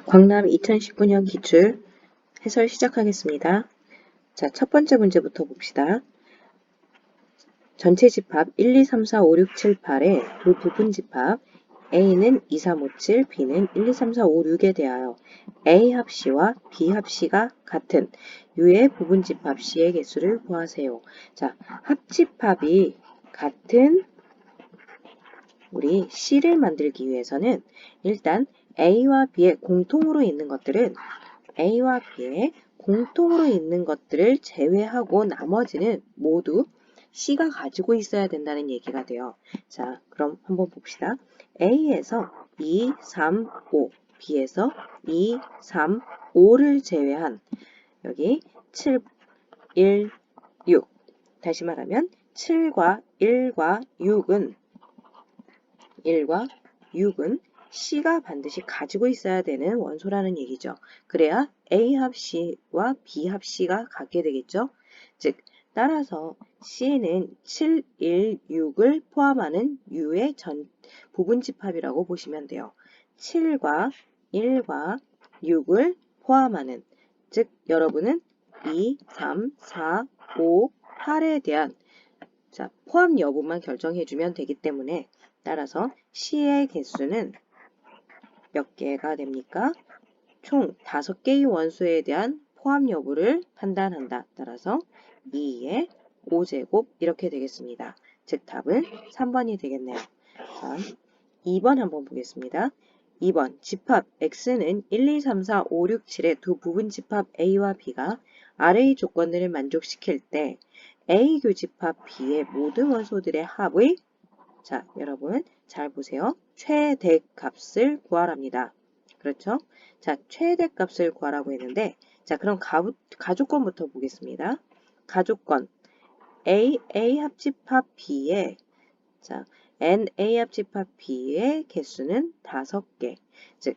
광남 2019년 기출 해설 시작하겠습니다. 자, 첫 번째 문제부터 봅시다. 전체 집합 1, 2, 3, 4, 5, 6, 7, 8의 두 부분 집합 A는 2, 3, 5, 7, B는 1, 2, 3, 4, 5, 6에 대하여 A 합시와 B 합시가 같은 U의 부분 집합 C의 개수를 구하세요. 자, 합집합이 같은 우리 C를 만들기 위해서는 일단 A와 B의 공통으로 있는 것들은 A와 B의 공통으로 있는 것들을 제외하고 나머지는 모두 C가 가지고 있어야 된다는 얘기가 돼요. 자, 그럼 한번 봅시다. A에서 2, 3, 5, B에서 2, 3, 5를 제외한 여기 7, 1, 6 다시 말하면 7과 1과 6은 C가 반드시 가지고 있어야 되는 원소라는 얘기죠. 그래야 A 합 C와 B 합 C가 같게 되겠죠. 즉, 따라서 C는 7, 1, 6을 포함하는 U의 부분 집합이라고 보시면 돼요. 7과 1과 6을 포함하는, 즉 여러분은 2, 3, 4, 5, 8에 대한 포함 여부만 결정해주면 되기 때문에 따라서 C의 개수는 몇 개가 됩니까? 총 5개의 원소에 대한 포함 여부를 판단한다. 따라서 2의 5제곱 이렇게 되겠습니다. 즉 답은 3번이 되겠네요. 자, 2번 한번 보겠습니다. 2번 집합 X는 1, 2, 3, 4, 5, 6, 7의 두 부분 집합 A와 B가 아래의 조건들을 만족시킬 때 A 교집합 B의 모든 원소들의 합의 자, 여러분 잘 보세요. 최대값을 구하랍니다. 그렇죠? 자, 최대값을 구하라고 했는데 자, 그럼 가족권부터 보겠습니다. 가족권 A 합집합 B의 자, NA 합집합 B의 개수는 5개. 즉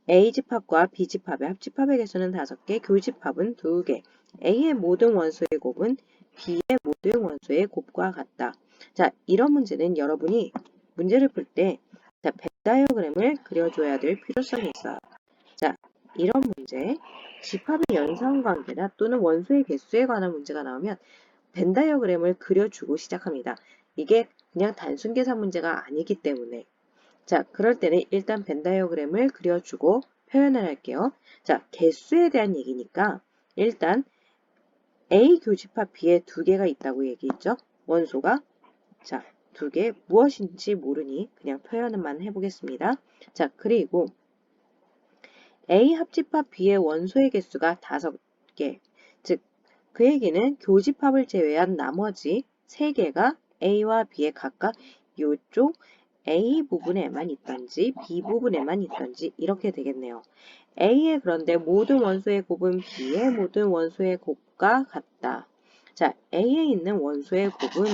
A 집합과 B 집합의 합집합의 개수는 5개, 교집합은 2개. A의 모든 원소의 곱은 B의 모든 원소의 곱과 같다. 자, 이런 문제는 여러분이 문제를 풀 때 벤 다이어그램을 그려줘야 될 필요성이 있어요. 자, 이런 문제, 집합의 연상관계나 또는 원소의 개수에 관한 문제가 나오면 벤 다이어그램을 그려주고 시작합니다. 이게 그냥 단순 계산 문제가 아니기 때문에 자, 그럴 때는 일단 벤 다이어그램을 그려주고 표현을 할게요. 자, 개수에 대한 얘기니까 일단 A 교집합 B에 2개가 있다고 얘기했죠. 원소가 자, 2개 무엇인지 모르니 그냥 표현만 해보겠습니다. 자, 그리고 A 합집합 B의 원소의 개수가 5개. 즉, 그 얘기는 교집합을 제외한 나머지 3개가 A와 B의 각각 이쪽 A 부분에만 있던지 B 부분에만 있던지 이렇게 되겠네요. A의 그런데 모든 원소의 곱은 B의 모든 원소의 곱과 같다. 자, A에 있는 원소의 곱은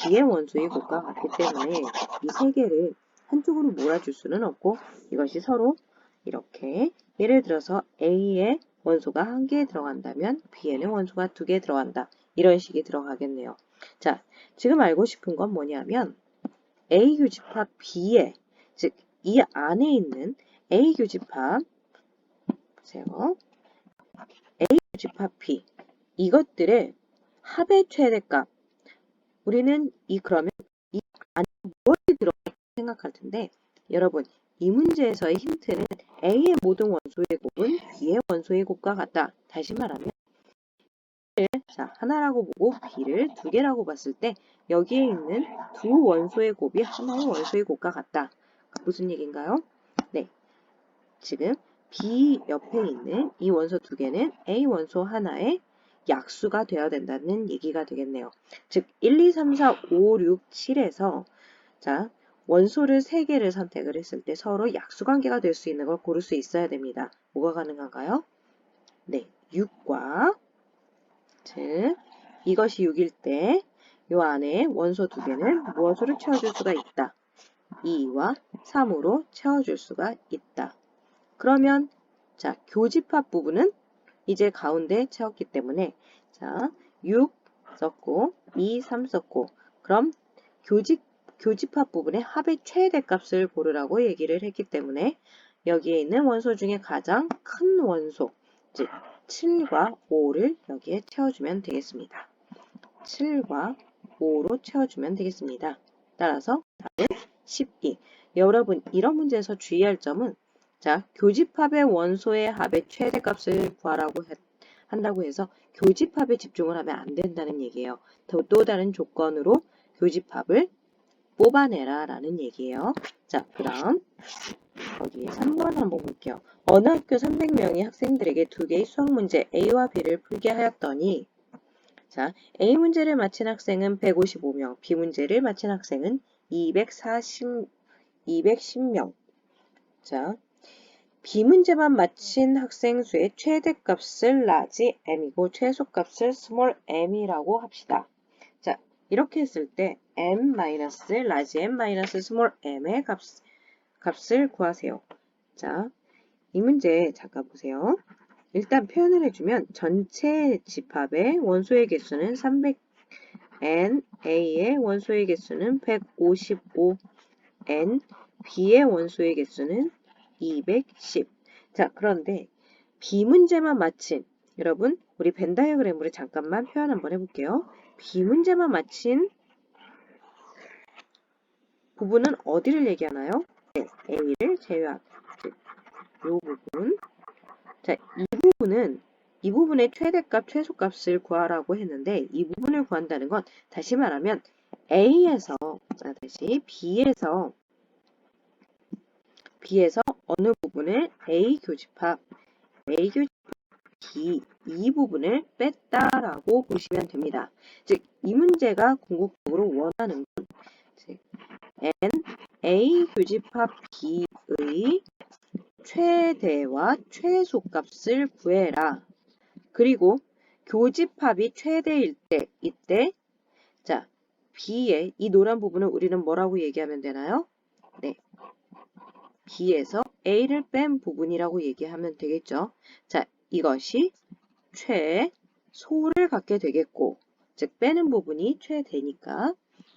B의 원소의 곱과 같기 때문에 이 3개를 한쪽으로 몰아줄 수는 없고 이것이 서로 이렇게 예를 들어서 A의 원소가 1개 들어간다면 B에는 원소가 2개 들어간다. 이런 식이 들어가겠네요. 자, 지금 알고 싶은 건 뭐냐면 A 교집합 B에 즉 이 안에 있는 A 교집합 보세요. A 교집합 B 이것들의 합의 최대값 우리는 그러면 이 안에 무엇이 들어갈까 생각할 텐데 여러분 이 문제에서의 힌트는 A의 모든 원소의 곱은 B의 원소의 곱과 같다. 다시 말하면 자, 하나라고 보고 B를 2개라고 봤을 때 여기에 있는 두 원소의 곱이 하나의 원소의 곱과 같다. 무슨 얘기인가요? 네, 지금 B 옆에 있는 이 원소 2개는 A 원소 하나의 약수가 되어야 된다는 얘기가 되겠네요. 즉 1, 2, 3, 4, 5, 6, 7에서 자 원소를 3개를 선택을 했을 때 서로 약수 관계가 될 수 있는 걸 고를 수 있어야 됩니다. 뭐가 가능한가요? 네, 6과 즉 이것이 6일 때 이 안에 원소 2개는 무엇으로 채워줄 수가 있다. 2와 3으로 채워줄 수가 있다. 그러면 자 교집합 부분은 이제 가운데 채웠기 때문에 자 6 썼고 2, 3 썼고 그럼 교집합 부분의 합의 최대값을 고르라고 얘기를 했기 때문에 여기에 있는 원소 중에 가장 큰 원소, 즉 7과 5를 여기에 채워주면 되겠습니다. 7과 5로 채워주면 되겠습니다. 따라서 답은 12. 여러분, 이런 문제에서 주의할 점은 자, 교집합의 원소의 합의 최대값을 구하라고 한다고 해서 교집합에 집중을 하면 안 된다는 얘기예요. 또 다른 조건으로 교집합을 뽑아내라 라는 얘기예요. 자, 그 다음 여기 3번 한번 볼게요. 어느 학교 300명의 학생들에게 두 개의 수학 문제 A와 B를 풀게 하였더니 자, A 문제를 마친 학생은 155명, B 문제를 마친 학생은 210명. 자, B 문제만 마친 학생 수의 최대값을 large m이고 최소값을 small m이라고 합시다. 자, 이렇게 했을 때 m large m small m의 값을 구하세요. 자, 이 문제 잠깐 보세요. 일단 표현을 해주면 전체 집합의 원소의 개수는 300n, A의 원소의 개수는 155n, B의 원소의 개수는 210. 자, 그런데 B 문제만 마친 여러분, 우리 벤 다이어그램으로 잠깐만 표현 한번 해볼게요. B 문제만 마친 부분은 어디를 얘기하나요? 네, A를 제외한 이 부분. 자, 이 부분의 최대값, 최소값을 구하라고 했는데 이 부분을 구한다는 건 다시 말하면 A에서 자, 다시 B에서 어느 부분을 A 교집합 B 이 부분을 뺐다라고 보시면 됩니다. 즉, 이 문제가 궁극적으로 원하는 건 즉, N A 교집합 B의 최대와 최소값을 구해라. 그리고 교집합이 최대일 때 이때 자 B의 이 노란 부분을 우리는 뭐라고 얘기하면 되나요? 네, B에서 A를 뺀 부분이라고 얘기하면 되겠죠. 자, 이것이 최소를 갖게 되겠고 즉 빼는 부분이 최대니까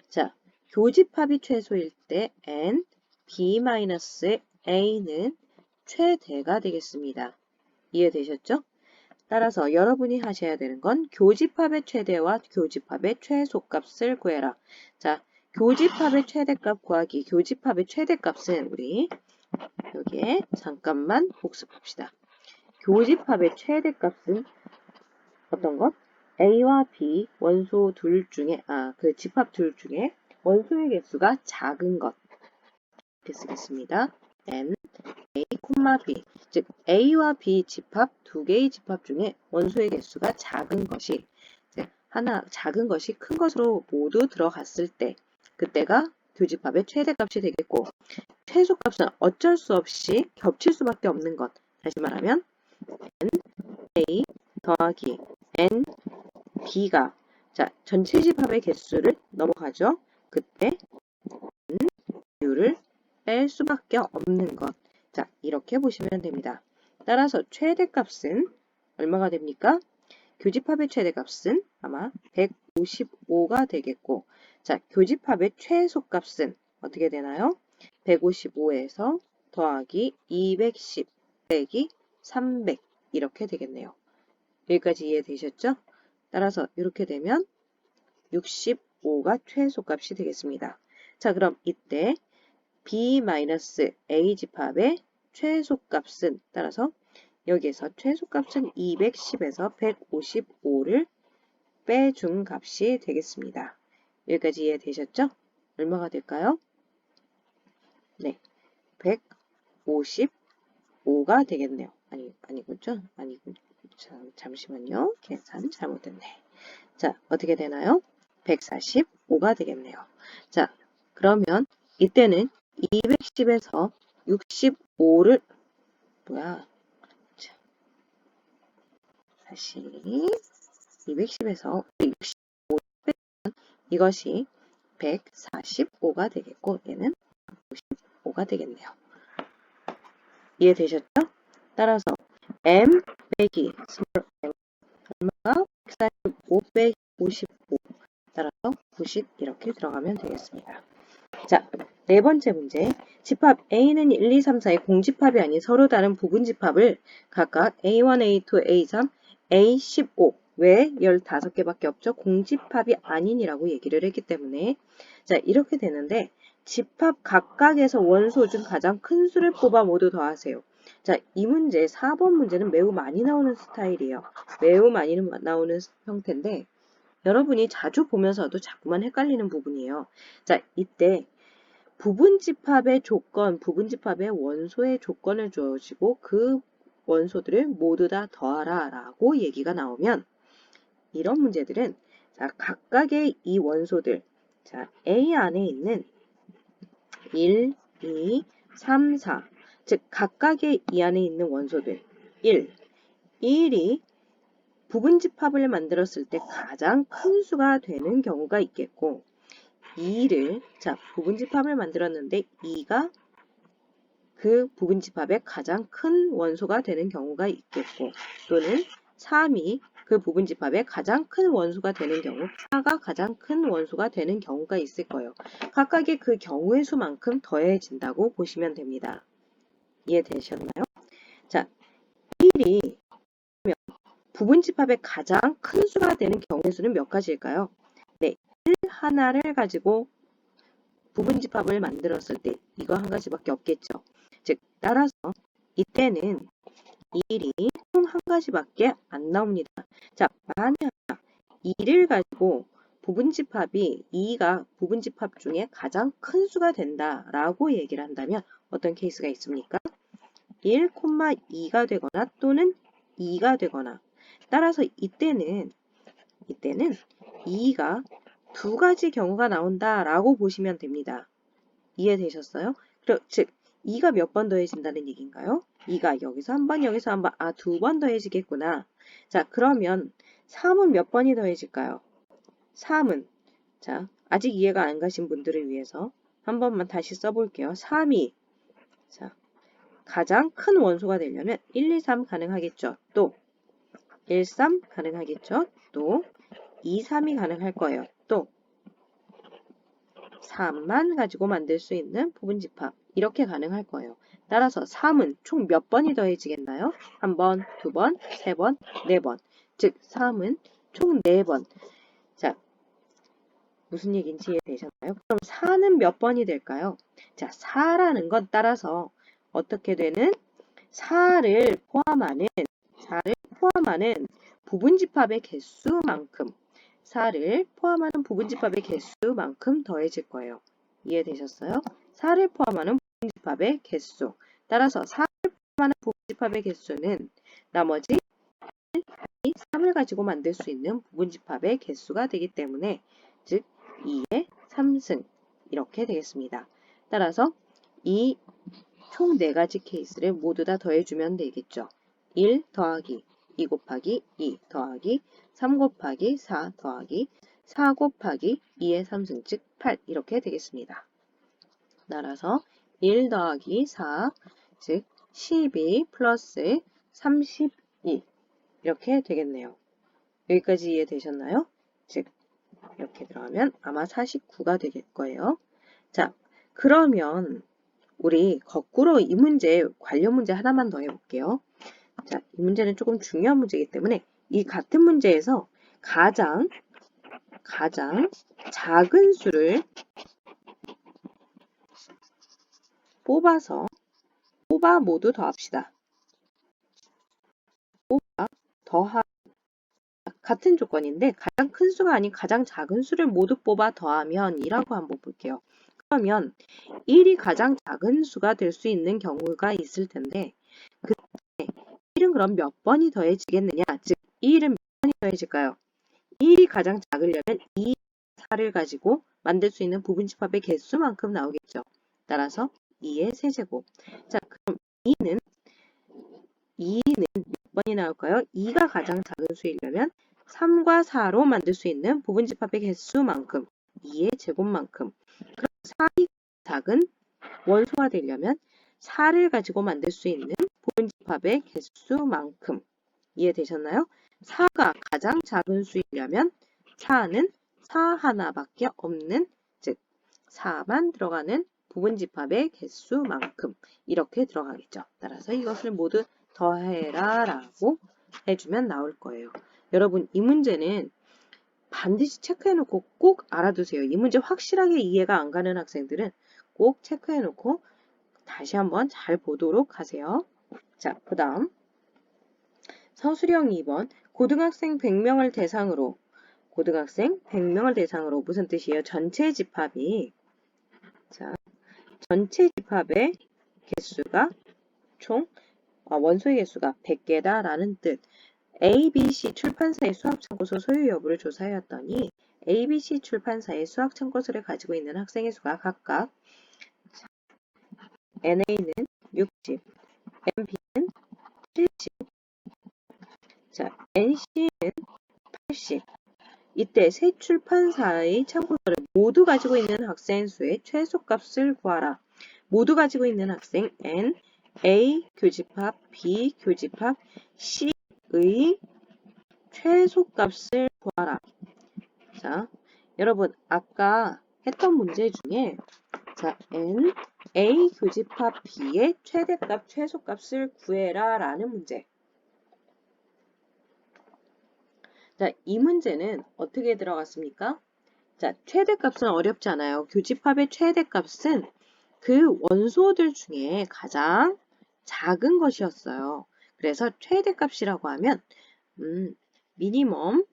자 교집합이 최소일 때 N B-A는 최대가 되겠습니다. 이해되셨죠? 따라서 여러분이 하셔야 되는 건 교집합의 최대와 교집합의 최소값을 구해라. 자, 교집합의 최대값 구하기. 교집합의 최대값은 우리 여기에 잠깐만 복습합시다. 교집합의 최대값은 어떤 것? A와 B 원소 둘 중에 그 집합 둘 중에 원소의 개수가 작은 것. 이렇게 쓰겠습니다. N A, B. 즉 A와 B 집합 두 개의 집합 중에 원소의 개수가 작은 것이 작은 것이 큰 것으로 모두 들어갔을 때 그때가 교집합의 최대값이 되겠고 최소값은 어쩔 수 없이 겹칠 수밖에 없는 것. 다시 말하면 N A 더하기 N B가 자 전체 집합의 개수를 넘어가죠. 그때 N U를 뺄 수밖에 없는 것. 자, 이렇게 보시면 됩니다. 따라서 최대값은 얼마가 됩니까? 교집합의 최대값은 아마 155가 되겠고 자, 교집합의 최소값은 어떻게 되나요? 155에서 더하기 210 빼기 300 이렇게 되겠네요. 여기까지 이해되셨죠? 따라서 이렇게 되면 65가 최소값이 되겠습니다. 자, 그럼 이때 B-A 집합의 최소값은 따라서 여기에서 최소값은 210에서 155를 빼준 값이 되겠습니다. 여기까지 이해되셨죠? 얼마가 될까요? 네, 155가 되겠네요. 아니군요. 잠시만요. 계산 잘못됐네. 자, 어떻게 되나요? 145가 되겠네요. 자, 그러면 이때는 210에서 65를 다시 210에서 65를 빼면 이것이 145가 되겠고 얘는 55가 되겠네요. 이해되셨죠? 따라서 m 빼기 m 얼마가 145 빼기 55 따라서 90 이렇게 들어가면 되겠습니다. 자, 네 번째 문제. 집합 A는 1, 2, 3, 4의 공집합이 아닌 서로 다른 부분집합을 각각 A1, A2, A3, A15 왜 15개밖에 없죠? 공집합이 아닌이라고 얘기를 했기 때문에 자, 이렇게 되는데 집합 각각에서 원소 중 가장 큰 수를 뽑아 모두 더하세요. 자, 이 문제 4번 문제는 매우 많이 나오는 스타일이에요. 매우 많이 나오는 형태인데 여러분이 자주 보면서도 자꾸만 헷갈리는 부분이에요. 자, 이때 부분집합의 조건, 부분집합의 원소의 조건을 주어지고 그 원소들을 모두 다 더하라 라고 얘기가 나오면 이런 문제들은 자, 각각의 이 원소들 자, A 안에 있는 1, 2, 3, 4 즉 각각의 이 안에 있는 원소들 1이 부분집합을 만들었을 때 가장 큰 수가 되는 경우가 있겠고 2를 자 부분집합을 만들었는데 2가 그 부분집합의 가장 큰 원소가 되는 경우가 있겠고 또는 3이 그 부분집합의 가장 큰 원소가 되는 경우 4가 가장 큰 원소가 되는 경우가 있을 거예요. 각각의 그 경우의 수만큼 더해진다고 보시면 됩니다. 이해되셨나요? 자, 1이 부분집합의 가장 큰 수가 되는 경우의 수는 몇 가지일까요? 네, 1 하나를 가지고 부분집합을 만들었을 때 이거 한 가지밖에 없겠죠. 즉 따라서 이때는 1이 총 한 가지밖에 안 나옵니다. 자, 만약 2를 가지고 부분집합이 2가 부분집합 중에 가장 큰 수가 된다라고 얘기를 한다면 어떤 케이스가 있습니까? 1,2가 되거나 또는 2가 되거나 따라서 이때는 2가 두 가지 경우가 나온다라고 보시면 됩니다. 이해되셨어요? 즉 2가 몇 번 더해진다는 얘기인가요? 2가 여기서 한 번, 여기서 한 번, 두 번 더해지겠구나. 자, 그러면 3은 몇 번이 더해질까요? 3은, 자, 아직 이해가 안 가신 분들을 위해서 한 번만 다시 써볼게요. 3이, 자, 가장 큰 원소가 되려면 1, 2, 3 가능하겠죠. 또, 1, 3 가능하겠죠. 또, 2, 3이 가능할 거예요. 또, 3만 가지고 만들 수 있는 부분집합. 이렇게 가능할 거예요. 따라서 3은 총 몇 번이 더해지겠나요? 한 번, 두 번, 세 번, 네 번. 즉 3은 총 4번. 자, 무슨 얘기인지 이해되셨나요? 그럼 4는 몇 번이 될까요? 자, 4라는 건 따라서 어떻게 되는 4를 포함하는 부분집합의 개수만큼 4를 포함하는 부분집합의 개수만큼 더해질 거예요. 이해되셨어요? 4를 포함하는 부분집합의 개수. 따라서 4를 포함하는 부분집합의 개수는 나머지 1, 2, 3을 가지고 만들 수 있는 부분집합의 개수가 되기 때문에 즉 2의 3승 이렇게 되겠습니다. 따라서 이 총 4가지 케이스를 모두 다 더해주면 되겠죠. 1 더하기 2 곱하기 2 더하기 3 곱하기 4 더하기 4 곱하기 2의 3승 즉 8 이렇게 되겠습니다. 따라서 1 더하기 4 즉 12 플러스 32 이렇게 되겠네요. 여기까지 이해되셨나요? 즉 이렇게 들어가면 아마 49가 되실 거예요. 자, 그러면 우리 거꾸로 이 문제 관련 문제 하나만 더 해볼게요. 자, 이 문제는 조금 중요한 문제이기 때문에 이 같은 문제에서 가장 작은 수를 뽑아 모두 더합시다. 같은 조건인데 가장 큰 수가 아닌 가장 작은 수를 모두 뽑아 더하면 이라고 한번 볼게요. 그러면 1이 가장 작은 수가 될 수 있는 경우가 있을 텐데 그때 1은 그럼 몇 번이 더해지겠느냐? 즉 1은 몇 번이 더해질까요? 1이 가장 작으려면 2, 4를 가지고 만들 수 있는 부분집합의 개수만큼 나오겠죠. 따라서 2의 세제곱. 자, 그럼 2는 몇 번이 나올까요? 2가 가장 작은 수이려면 3과 4로 만들 수 있는 부분집합의 개수만큼 2의 제곱만큼 그럼 4이 작은 원소가 되려면 4를 가지고 만들 수 있는 부분집합의 개수만큼 이해되셨나요? 4가 가장 작은 수이려면 4는 4 하나밖에 없는 즉 4만 들어가는 부분 집합의 개수만큼 이렇게 들어가겠죠. 따라서 이것을 모두 더해라 라고 해주면 나올 거예요. 여러분 이 문제는 반드시 체크해놓고 꼭 알아두세요. 이 문제 확실하게 이해가 안 가는 학생들은 꼭 체크해놓고 다시 한번 잘 보도록 하세요. 자, 그 다음 서술형 2번 고등학생 100명을 대상으로 무슨 뜻이에요? 전체 집합이 전체 집합의 개수가 총 원소의 개수가 100개다 라는 뜻. ABC 출판사의 수학참고서 소유 여부를 조사하였더니 ABC 출판사의 수학참고서를 가지고 있는 학생의 수가 각각 NA는 60, NB는 70, NC는 80. 이때 세 출판사의 참고서를 모두 가지고 있는 학생 수의 최소값을 구하라. 모두 가지고 있는 학생 N, A 교집합, B 교집합, C의 최소값을 구하라. 자, 여러분 아까 했던 문제 중에 N, A 교집합 B의 최대값, 최소값을 구해라 라는 문제. 자, 이 문제는 어떻게 들어갔습니까? 자, 최대값은 어렵지 않아요. 교집합의 최대값은 그 원소들 중에 가장 작은 것이었어요. 그래서 최대값이라고 하면 미니멈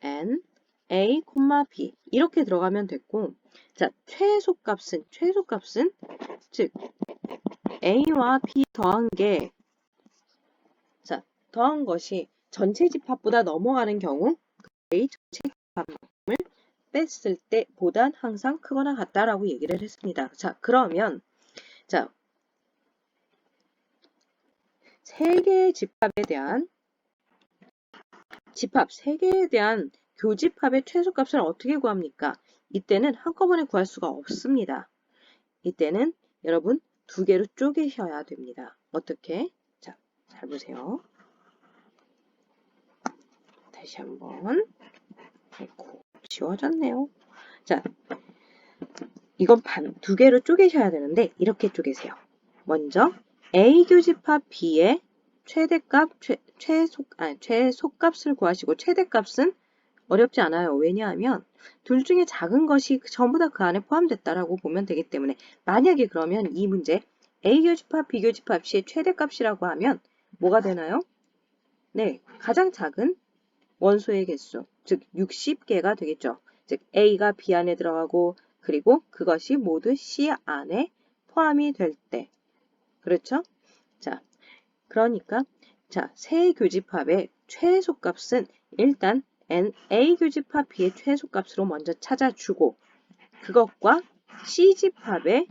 n a, b 이렇게 들어가면 됐고, 자, 최소값은 즉 a와 b 더한 것이 전체 집합보다 넘어가는 경우 a 전체 집합만큼을 뺐을 때 보단 항상 크거나 같다라고 얘기를 했습니다. 자, 그러면 세 개의 집합에 대한 세 개에 대한 교집합의 최소값을 어떻게 구합니까? 이때는 한꺼번에 구할 수가 없습니다. 이때는 여러분 두 개로 쪼개셔야 됩니다. 어떻게? 자, 잘 보세요. 다시 한번. 아이고, 지워졌네요. 자, 이건 두 개로 쪼개셔야 되는데 이렇게 쪼개세요. 먼저 A 교집합 B의 최소값을 구하시고, 최대값은 어렵지 않아요. 왜냐하면 둘 중에 작은 것이 전부 다 그 안에 포함됐다라고 보면 되기 때문에, 만약에 그러면 이 문제 A 교집합 B 교집합 C의 최대값이라고 하면 뭐가 되나요? 네, 가장 작은 원소의 개수, 즉 60개가 되겠죠. 즉 A가 B 안에 들어가고 그리고 그것이 모두 C 안에 포함이 될 때. 그렇죠? 자, 그러니까 세 교집합의 최소값은 일단 A 교집합 B의 최소값으로 먼저 찾아주고, 그것과 C 집합의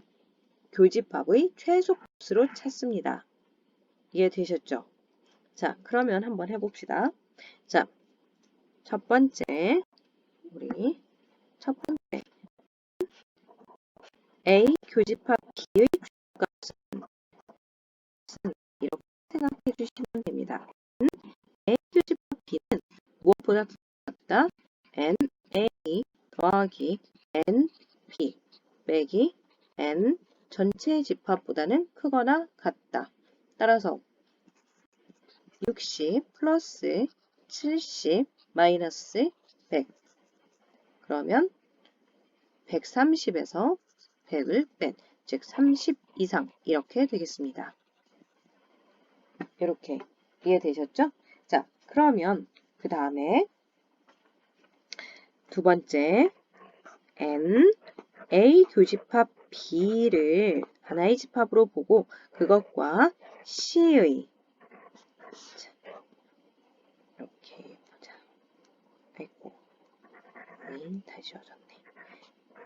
교집합의 최소값으로 찾습니다. 이해되셨죠? 자, 그러면 한번 해봅시다. 자, 첫 번째 A 교집합 B의 최소값은 이렇게 생각해 주시면 됩니다. A 교집합 B는 무엇보다 작다? NA 더하기 NB 빼기 N 전체 집합보다는 크거나 같다. 따라서 60 플러스 70 마이너스 100. 그러면 130에서 100을 뺀, 즉 30 이상 이렇게 되겠습니다. 이렇게 이해되셨죠? 자, 그러면 그 다음에 두 번째 N, A 교집합 B를 하나의 집합으로 보고 그것과 C의 이렇게 보자. 아이고, 다시 어졌네.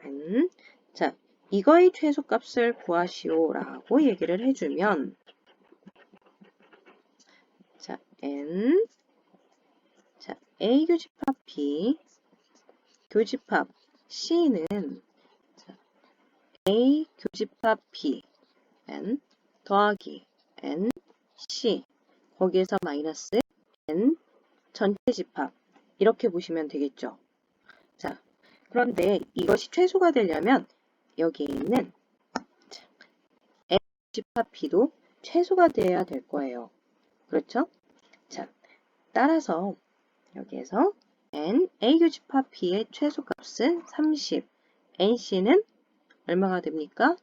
N, 자, 이거의 최소값을 구하시오라고 얘기를 해주면, 자, N, 자, A 교집합 B, 교집합 C는 A 교집합 B, N 더하기 N, C, 거기에서 마이너스 N 전체 집합, 이렇게 보시면 되겠죠. 자, 그런데 이것이 최소가 되려면 여기에 있는 A 교집합 B도 최소가 돼야 될 거예요. 그렇죠? 자, 따라서 여기에서 N, A 교집합 B의 최소값은 30, NC는 얼마가 됩니까?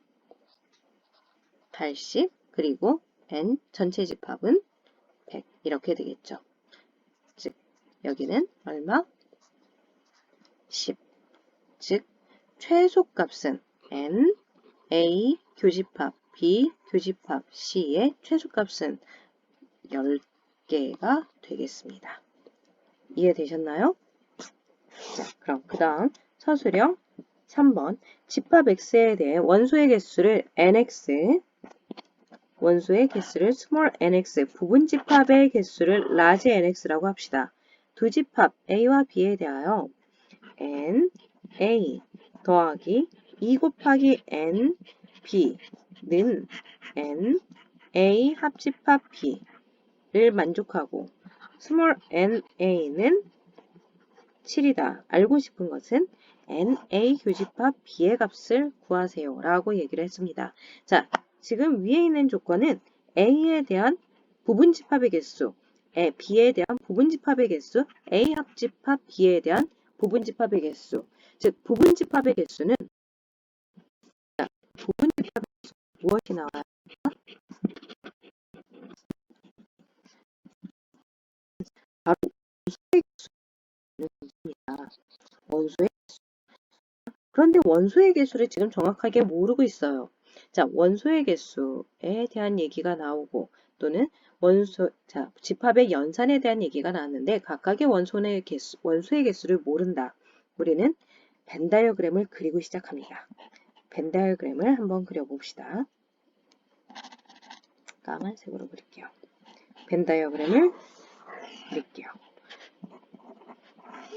80, 그리고 N 전체 집합은 100 이렇게 되겠죠. 즉 여기는 얼마? 10. 즉 최소값은 N, A 교집합 B 교집합 C의 최소값은 10개가 되겠습니다. 이해되셨나요? 자, 그럼 그 다음 서술형 3번 집합 X에 대해 원소의 개수를 nx, 원소의 개수를 small nx, 부분 집합의 개수를 large nx라고 합시다. 두 집합 A와 B에 대하여 n, A 더하기 2 곱하기 n, B는 n, A 합집합 B를 만족하고 small n, A는 7이다. 알고 싶은 것은 NA 교집합 B의 값을 구하세요. 라고 얘기를 했습니다. 자, 지금 위에 있는 조건은 A에 대한 부분집합의 개수, B에 대한 부분집합의 개수, A 합집합 B에 대한 부분집합의 개수. 즉, 부분집합의 개수는 부분집합의 개수 무엇이 나와요? 바로 원소의 개수입니다. 원소의 그런데 원소의 개수를 지금 정확하게 모르고 있어요. 자, 원소의 개수에 대한 얘기가 나오고 또는 집합의 연산에 대한 얘기가 나왔는데 각각의 원소의 개수를 모른다. 우리는 벤 다이어그램을 그리고 시작합니다. 벤 다이어그램을 한번 그려봅시다. 까만색으로 그릴게요. 벤 다이어그램을 그릴게요.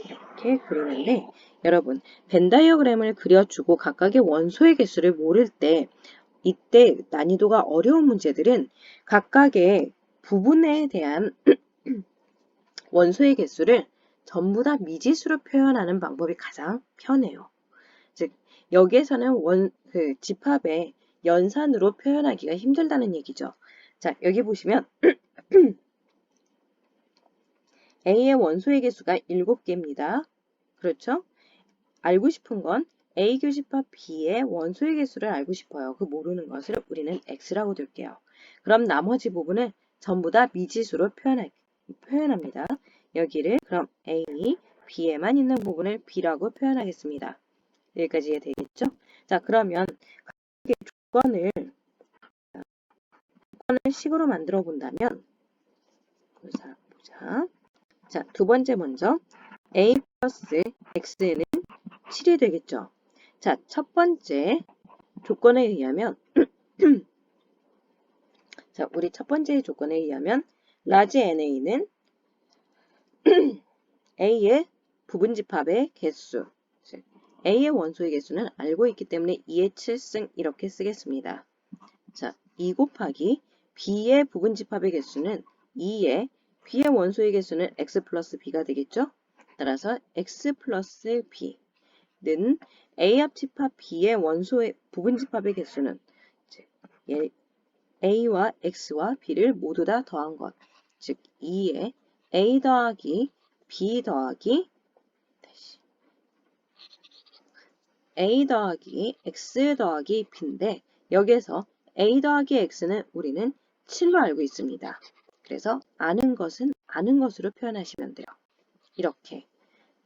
이렇게 그리는데 여러분 벤 다이어그램을 그려주고 각각의 원소의 개수를 모를 때 이때 난이도가 어려운 문제들은 각각의 부분에 대한 원소의 개수를 전부 다 미지수로 표현하는 방법이 가장 편해요. 즉 여기에서는 집합의 연산으로 표현하기가 힘들다는 얘기죠. 자 여기 보시면 A의 원소의 개수가 7개입니다. 그렇죠? 알고 싶은 건 A 교집합 B의 원소의 개수를 알고 싶어요. 그 모르는 것을 우리는 X라고 둘게요. 그럼 나머지 부분을 전부 다 미지수로 표현합니다. 여기를 그럼 A, B에만 있는 부분을 B라고 표현하겠습니다. 여기까지 이해되겠죠? 자, 그러면 조건을 식으로 만들어 본다면 보자. 자, 두 번째 먼저 A 플러스 X는 7이 되겠죠. 자, 첫 번째 조건에 의하면 자, 우리 첫 번째 조건에 의하면 라지 NA는 A의 부분집합의 개수, 즉 A의 원소의 개수는 알고 있기 때문에 2의 7승 이렇게 쓰겠습니다. 자, 2 곱하기 B의 부분집합의 개수는 2의 B의 원소의 개수는 X 플러스 B가 되겠죠? 따라서 X 플러스 B는 A 합집합 B의 원소의 부분집합의 개수는 A와 X와 B를 모두 다 더한 것, 즉 2의 A 더하기 B 더하기 A 더하기 X 더하기 B인데 여기에서 A 더하기 X는 우리는 7로 알고 있습니다. 그래서 아는 것은 아는 것으로 표현하시면 돼요. 이렇게.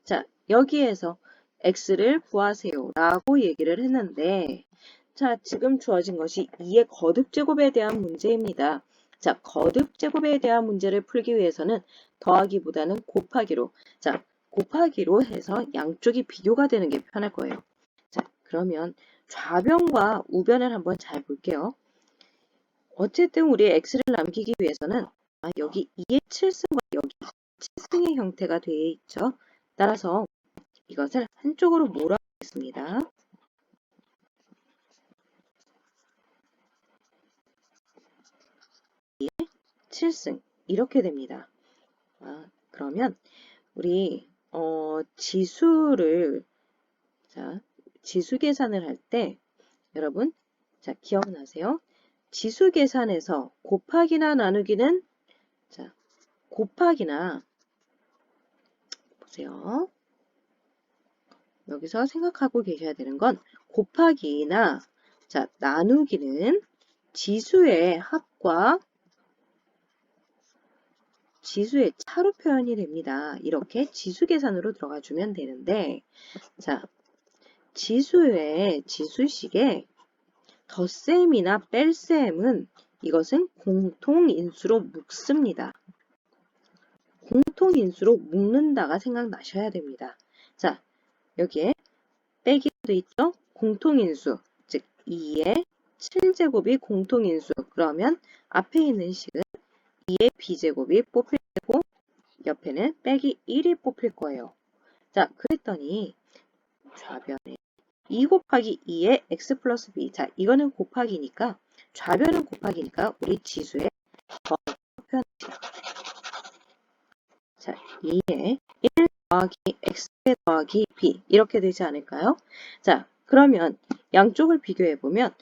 자, 여기에서 X를 구하세요 라고 얘기를 했는데 자, 지금 주어진 것이 2의 거듭제곱에 대한 문제입니다. 자, 거듭제곱에 대한 문제를 풀기 위해서는 더하기보다는 곱하기로, 자, 곱하기로 해서 양쪽이 비교가 되는 게 편할 거예요. 자, 그러면 좌변과 우변을 한번 잘 볼게요. 어쨌든 우리 x를 남기기 위해서는 여기 2의 7승과 여기 7승의 형태가 되어 있죠. 따라서 이것을 한쪽으로 몰아보겠습니다. 7승 이렇게 됩니다. 그러면 우리 지수를 자, 지수 계산을 할 때 여러분 자, 기억나세요? 지수 계산에서 곱하기나 나누기는 자, 곱하기나 보세요. 여기서 생각하고 계셔야 되는 건 곱하기나 자, 나누기는 지수의 합과 지수의 차로 표현이 됩니다. 이렇게 지수 계산으로 들어가 주면 되는데 자, 지수의 지수식에 덧셈이나 뺄셈은 이것은 공통인수로 묶습니다. 공통인수로 묶는다가 생각나셔야 됩니다. 자, 여기에 빼기도 있죠? 공통인수, 즉 2의 7제곱이 공통인수. 그러면 앞에 있는 식은 2의 b제곱이 뽑힐 거고 옆에는 빼기 1이 뽑힐 거예요. 자, 그랬더니 좌변에 2 곱하기 2의 x 플러스 b. 자, 이거는 곱하기니까 좌변은 곱하기니까 우리 지수에 더하기 표현합시다. 자, 2에 1 더하기 x 더하기 b 이렇게 되지 않을까요? 자, 그러면 양쪽을 비교해보면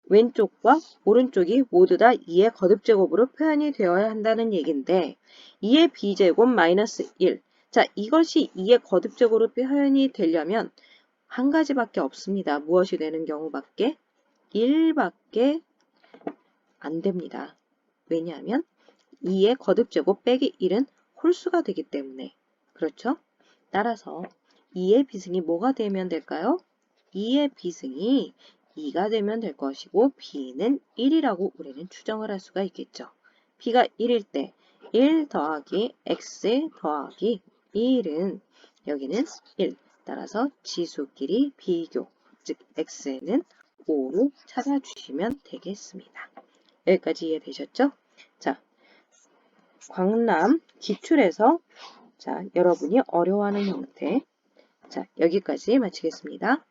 왼쪽과 오른쪽이 모두 다 2의 거듭제곱으로 표현이 되어야 한다는 얘기인데 2의 b제곱 마이너스 1. 자, 이것이 2의 거듭제곱으로 표현이 되려면 한 가지밖에 없습니다. 무엇이 되는 경우밖에? 1밖에 안 됩니다. 왜냐하면 2의 거듭제곱 빼기 1은 홀수가 되기 때문에. 그렇죠? 따라서 2의 비승이 뭐가 되면 될까요? 2의 비승이 2가 되면 될 것이고 b는 1이라고 우리는 추정을 할 수가 있겠죠. b가 1일 때 1 더하기 x 더하기 1은 여기는 1. 따라서 지수끼리 비교, 즉 x는 5로 찾아주시면 되겠습니다. 여기까지 이해되셨죠? 자, 광남 기출에서 자, 여러분이 어려워하는 형태. 자, 여기까지 마치겠습니다.